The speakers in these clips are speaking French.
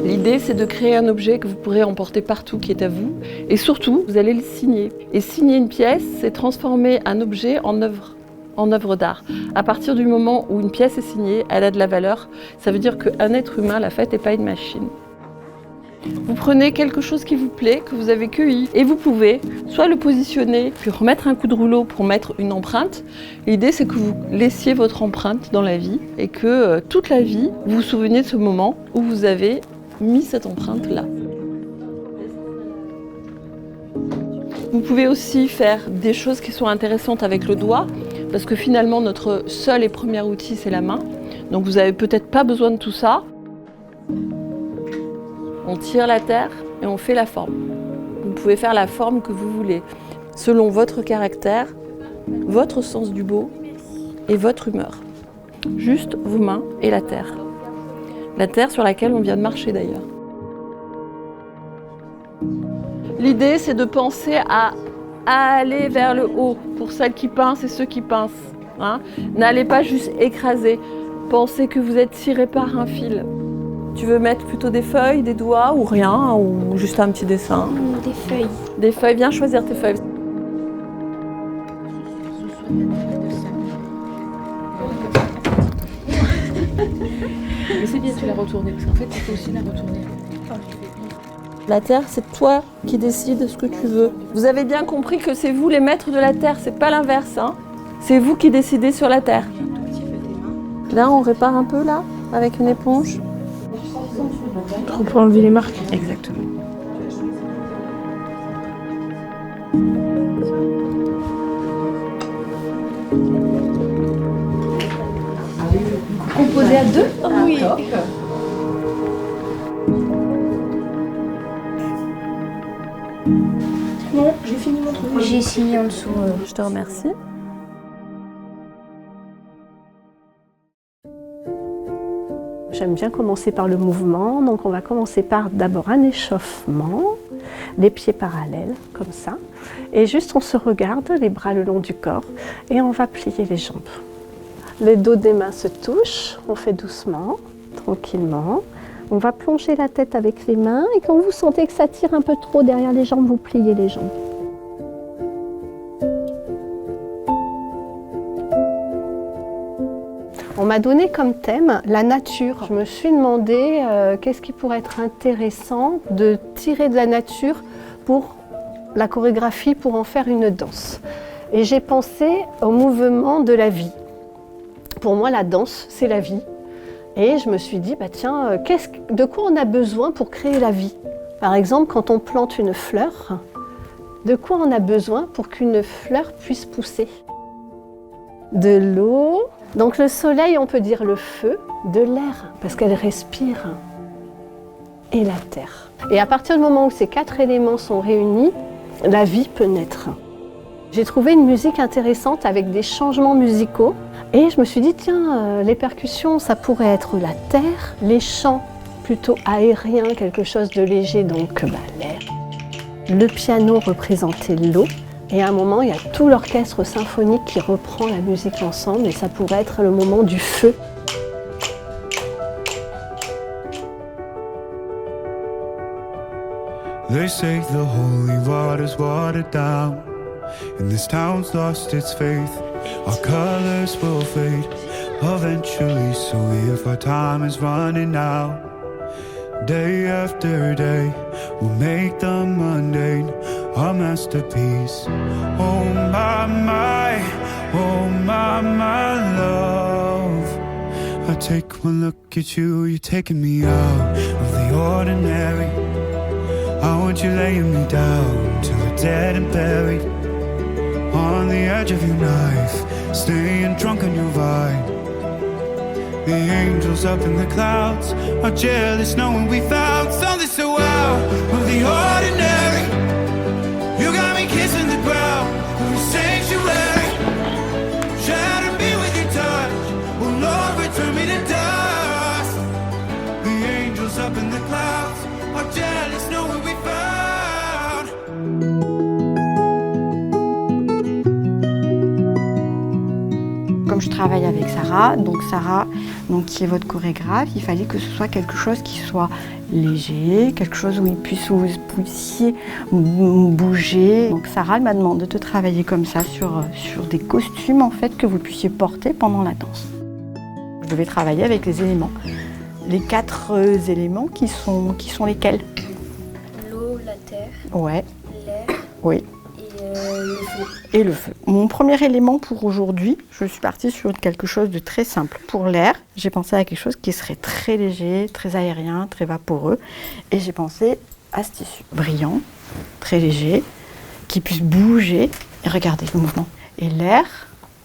L'idée, c'est de créer un objet que vous pourrez emporter partout, qui est à vous. Et surtout, vous allez le signer. Et signer une pièce, c'est transformer un objet en œuvre d'art. À partir du moment où une pièce est signée, elle a de la valeur. Ça veut dire qu'un être humain l'a faite et pas une machine. Vous prenez quelque chose qui vous plaît, que vous avez cueilli, et vous pouvez soit le positionner, puis remettre un coup de rouleau pour mettre une empreinte. L'idée, c'est que vous laissiez votre empreinte dans la vie et que toute la vie, vous vous souveniez de ce moment où vous avez mis cette empreinte-là. Vous pouvez aussi faire des choses qui sont intéressantes avec le doigt, parce que finalement, notre seul et premier outil, c'est la main. Donc vous n'avez peut-être pas besoin de tout ça. On tire la terre et on fait la forme. Vous pouvez faire la forme que vous voulez, selon votre caractère, votre sens du beau et votre humeur. Juste vos mains et la terre. La terre sur laquelle on vient de marcher d'ailleurs. L'idée, c'est de penser à aller vers le haut pour celles qui pincent et ceux qui pincent. Hein. N'allez pas juste écraser. Pensez que vous êtes tiré par un fil. Tu veux mettre plutôt des feuilles, des doigts ou rien, ou juste un petit dessin? Des feuilles. Des feuilles, viens choisir tes feuilles. Mais c'est bien, tu l'as retournée, parce qu'en fait, tu peux aussi la retourner. La terre, c'est toi qui décides ce que tu veux. Vous avez bien compris que c'est vous les maîtres de la terre, c'est pas l'inverse. Hein. C'est vous qui décidez sur la terre. Là, on répare un peu, là, avec une éponge. Pour enlever les marques. Exactement. Composé à deux? Oui. Bon, j'ai fini mon truc. J'ai signé en dessous. Je te remercie. J'aime bien commencer par le mouvement, donc on va commencer par d'abord un échauffement, les pieds parallèles, comme ça. Et juste on se regarde, les bras le long du corps, et on va plier les jambes. Les dos des mains se touchent, on fait doucement, tranquillement. On va plonger la tête avec les mains, et quand vous sentez que ça tire un peu trop derrière les jambes, vous pliez les jambes. On m'a donné comme thème la nature. Je me suis demandé qu'est-ce qui pourrait être intéressant de tirer de la nature pour la chorégraphie, pour en faire une danse. Et j'ai pensé au mouvement de la vie. Pour moi, la danse, c'est la vie. Et je me suis dit, bah tiens, de quoi on a besoin pour créer la vie? Par exemple, quand on plante une fleur, de quoi on a besoin pour qu'une fleur puisse pousser? De l'eau. Donc le soleil, on peut dire le feu, de l'air, parce qu'elle respire, et la terre. Et à partir du moment où ces quatre éléments sont réunis, la vie peut naître. J'ai trouvé une musique intéressante avec des changements musicaux, et je me suis dit, tiens, les percussions, ça pourrait être la terre, les chants plutôt aériens, quelque chose de léger, donc l'air. Le piano représentait l'eau. Et à un moment, il y a tout l'orchestre symphonique qui reprend la musique ensemble et ça pourrait être le moment du feu. They say the holy water's watered down and this town's lost its faith. Our colors will fade eventually, so if our time is running out, day after day, we'll make the mundane our masterpiece. Oh my, love. I take one look at you, you're taking me out of the ordinary. I want you laying me down till we're dead and buried, on the edge of your knife, staying drunk on your vine. The angels up in the clouds are jealous knowing we found something so out of the ordinary. You got me kissing the ground of your sanctuary. Shatter me with your touch, oh Lord, return me to dust. The angels up in the clouds are travaille avec Sarah. Donc Sarah, qui est votre chorégraphe, il fallait que ce soit quelque chose qui soit léger, quelque chose où vous puissiez bouger. Donc Sarah elle m'a demandé de travailler comme ça sur des costumes en fait que vous puissiez porter pendant la danse. Je devais travailler avec les éléments. Les 4 éléments qui sont lesquels? L'eau, la terre, Ouais, l'air oui. le feu. Et le feu. Mon premier élément pour aujourd'hui, je suis partie sur quelque chose de très simple. Pour l'air, j'ai pensé à quelque chose qui serait très léger, très aérien, très vaporeux. Et j'ai pensé à ce tissu brillant, très léger, qui puisse bouger. Et regardez le mouvement. Et l'air,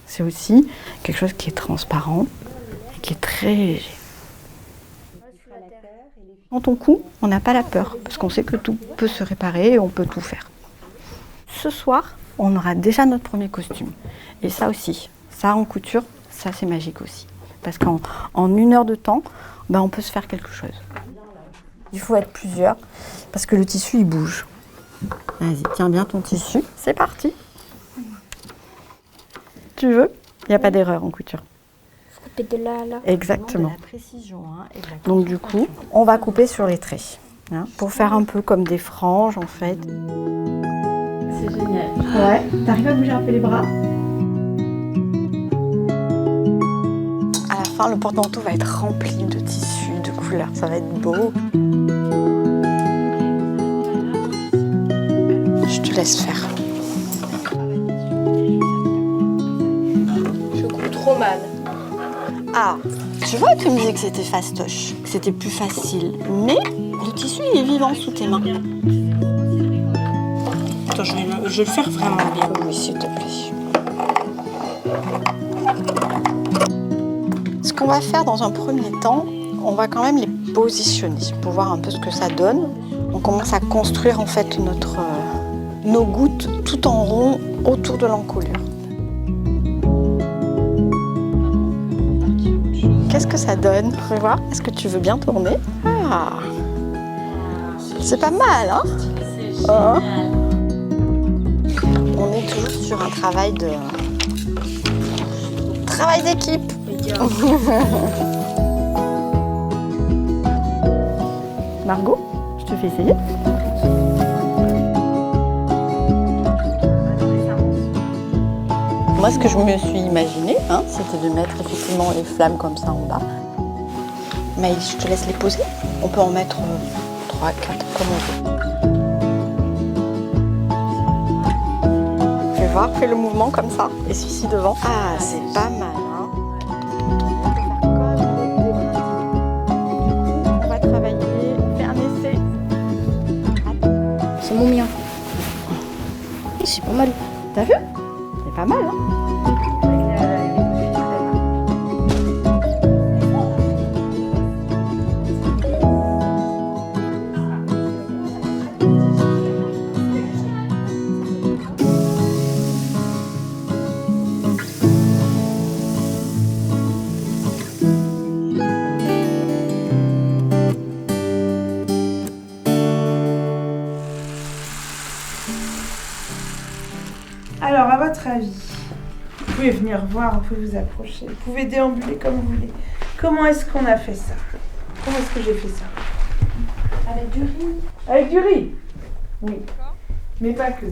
c'est aussi quelque chose qui est transparent et qui est très léger. Quand on coud, on n'a pas la peur, parce qu'on sait que tout peut se réparer et on peut tout faire. Ce soir, on aura déjà notre premier costume. Et ça aussi, ça en couture, ça c'est magique aussi. Parce qu'en 1 heure de temps, on peut se faire quelque chose. Il faut être plusieurs, parce que le tissu, il bouge. Vas-y, tiens bien ton tissu. C'est parti. Tu veux? Il n'y a pas d'erreur en couture. Couper de là à là. Exactement. La précision, donc du coup, on va couper sur les traits. Pour faire un peu comme des franges en fait. C'est génial. Ouais, t'arrives à bouger un peu les bras. À la fin, le porte-manteau va être rempli de tissus, de couleurs. Ça va être beau. Je te laisse faire. Je couds trop mal. Ah, tu vois, tu me disais que c'était fastoche, que c'était plus facile. Mais le tissu, il est vivant sous tes mains. Attends, je vais le faire vraiment bien. Oui, s'il te plaît. Ce qu'on va faire dans un premier temps, on va quand même les positionner pour voir un peu ce que ça donne. On commence à construire en fait nos gouttes tout en rond autour de l'encolure. Qu'est-ce que ça donne? Fais voir. Est-ce que tu veux bien tourner? Ah, c'est pas mal, hein? C'est génial. On est toujours sur un travail d'équipe. Margot, je te fais essayer. Moi, ce que je me suis imaginé, c'était de mettre effectivement les flammes comme ça en bas. Maïs, je te laisse les poser. On peut en mettre 3, 4, comme on veut. Fais voir, fais le mouvement comme ça. Et celui-ci devant. Ah, c'est pas mal. On va travailler, on fait un essai. C'est mon mien. C'est pas mal. T'as vu? C'est pas mal, hein? Alors, à votre avis, vous pouvez venir voir, vous pouvez vous approcher, vous pouvez déambuler comme vous voulez. Comment est-ce qu'on a fait ça? Comment est-ce que j'ai fait ça? Avec du riz. Avec du riz? Oui. Mais pas que.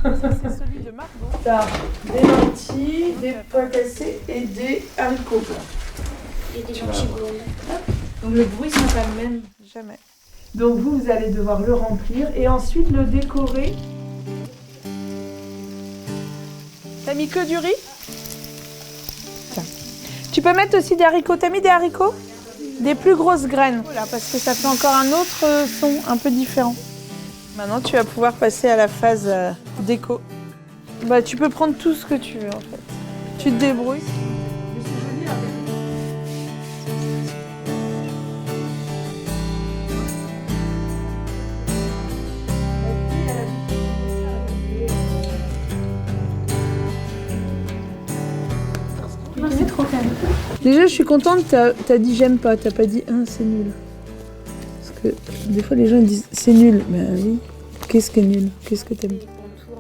C'est celui de Margot. T'as des lentilles, des pois cassés et des haricots blancs. Et des lentilles blondes. Donc le bruit sera pas le même. Jamais. Donc vous allez devoir le remplir et ensuite le décorer. T'as mis que du riz? Tiens. Tu peux mettre aussi des haricots. T'as mis des haricots? Des plus grosses graines. Voilà, parce que ça fait encore un autre son un peu différent. Maintenant, tu vas pouvoir passer à la phase déco. Bah, tu peux prendre tout ce que tu veux en fait. Tu te débrouilles. C'est trop calme. Déjà, je suis contente, t'as dit j'aime pas, t'as pas dit c'est nul. Parce que des fois, les gens disent c'est nul. Ben oui, qu'est-ce que nul? Qu'est-ce que t'aimes?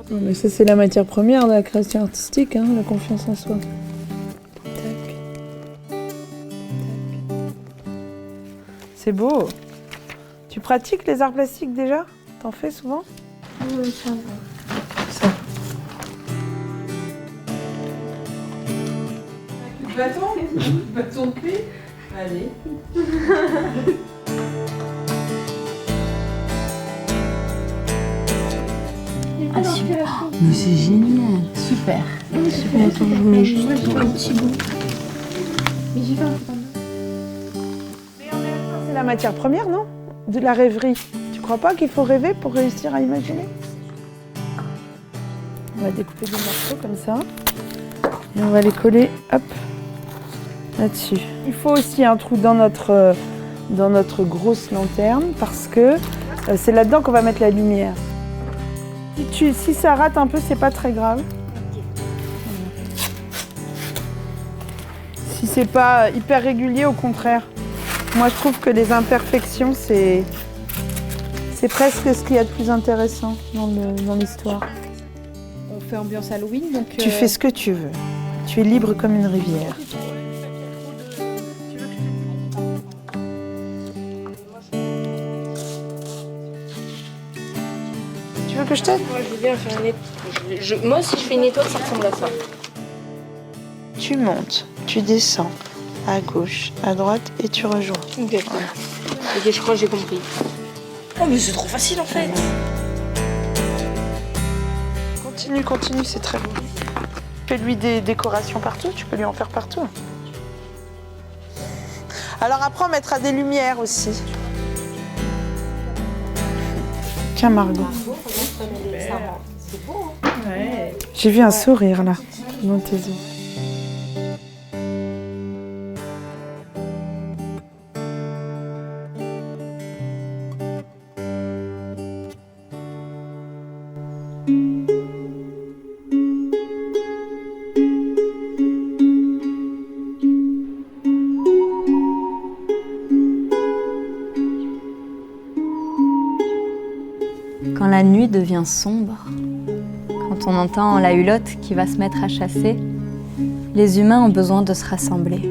Non, mais ça, c'est la matière première de la création artistique, la confiance en soi. Tac. C'est beau. Tu pratiques les arts plastiques déjà? T'en fais souvent? Oui, ça va. Ça. Bâton de clé. Allez. Ah, super. Mais c'est génial. Super. Super. Attends, je mets juste un petit bout. Mais j'y vais un peu. C'est la matière première, non? De la rêverie. Tu crois pas qu'il faut rêver pour réussir à imaginer? On va découper des morceaux comme ça. Et on va les coller, hop, là-dessus. Il faut aussi un trou dans notre grosse lanterne parce que c'est là-dedans qu'on va mettre la lumière. Si ça rate un peu, c'est pas très grave. Si c'est pas hyper régulier, au contraire. Moi, je trouve que les imperfections, c'est presque ce qu'il y a de plus intéressant dans l'histoire. On fait ambiance Halloween, donc... Tu fais ce que tu veux. Tu es libre comme une rivière. Tu veux que je t'aide? Moi, je veux bien faire une étoile. Moi, si je fais une étoile, ça ressemble à ça. Tu montes, tu descends, à gauche, à droite et tu rejoins. Ok, ok, je crois que j'ai compris. Oh, mais c'est trop facile en fait. Continue, continue, c'est très beau. Fais-lui des décorations partout, tu peux lui en faire partout. Alors après, on mettra des lumières aussi. Tiens, Margot. C'est beau, hein? Ouais. J'ai vu un sourire là, dans tes yeux. Quand la nuit devient sombre, quand on entend la hulotte qui va se mettre à chasser, les humains ont besoin de se rassembler,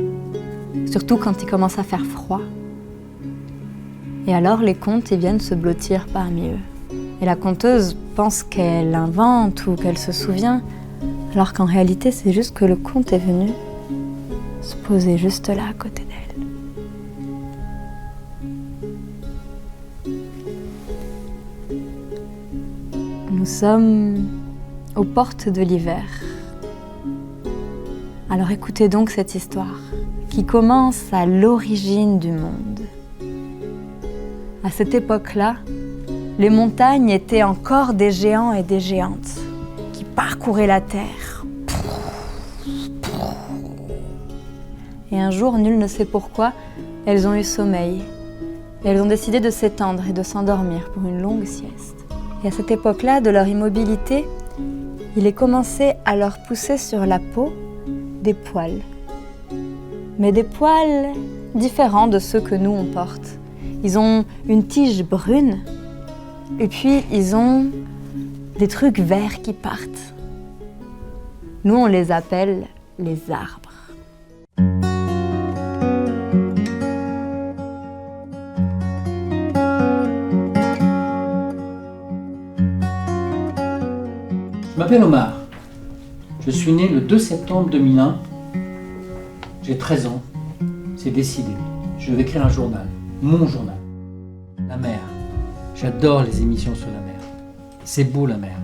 surtout quand il commence à faire froid. Et alors les contes viennent se blottir parmi eux. Et la conteuse pense qu'elle invente ou qu'elle se souvient, alors qu'en réalité c'est juste que le conte est venu se poser juste là à côté d'elle. Nous sommes aux portes de l'hiver. Alors écoutez donc cette histoire qui commence à l'origine du monde. À cette époque-là, les montagnes étaient encore des géants et des géantes qui parcouraient la terre. Et un jour, nul ne sait pourquoi, elles ont eu sommeil. Et elles ont décidé de s'étendre et de s'endormir pour une longue sieste. Et à cette époque-là, de leur immobilité, il est commencé à leur pousser sur la peau des poils. Mais des poils différents de ceux que nous on porte. Ils ont une tige brune et puis ils ont des trucs verts qui partent. Nous on les appelle les arbres. Je m'appelle Omar. Je suis né le 2 septembre 2001. J'ai 13 ans. C'est décidé. Je vais écrire un journal. Mon journal. La mer. J'adore les émissions sur la mer. C'est beau la mer.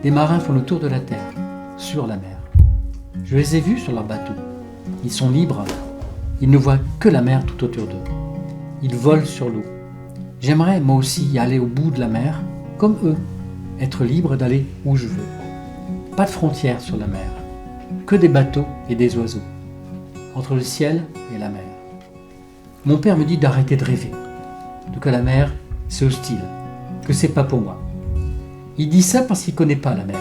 Des marins font le tour de la terre, sur la mer. Je les ai vus sur leur bateau. Ils sont libres. Ils ne voient que la mer tout autour d'eux. Ils volent sur l'eau. J'aimerais moi aussi aller au bout de la mer, comme eux. Être libre d'aller où je veux. Pas de frontières sur la mer, que des bateaux et des oiseaux, entre le ciel et la mer. Mon père me dit d'arrêter de rêver, que la mer, c'est hostile, que c'est pas pour moi. Il dit ça parce qu'il connaît pas la mer.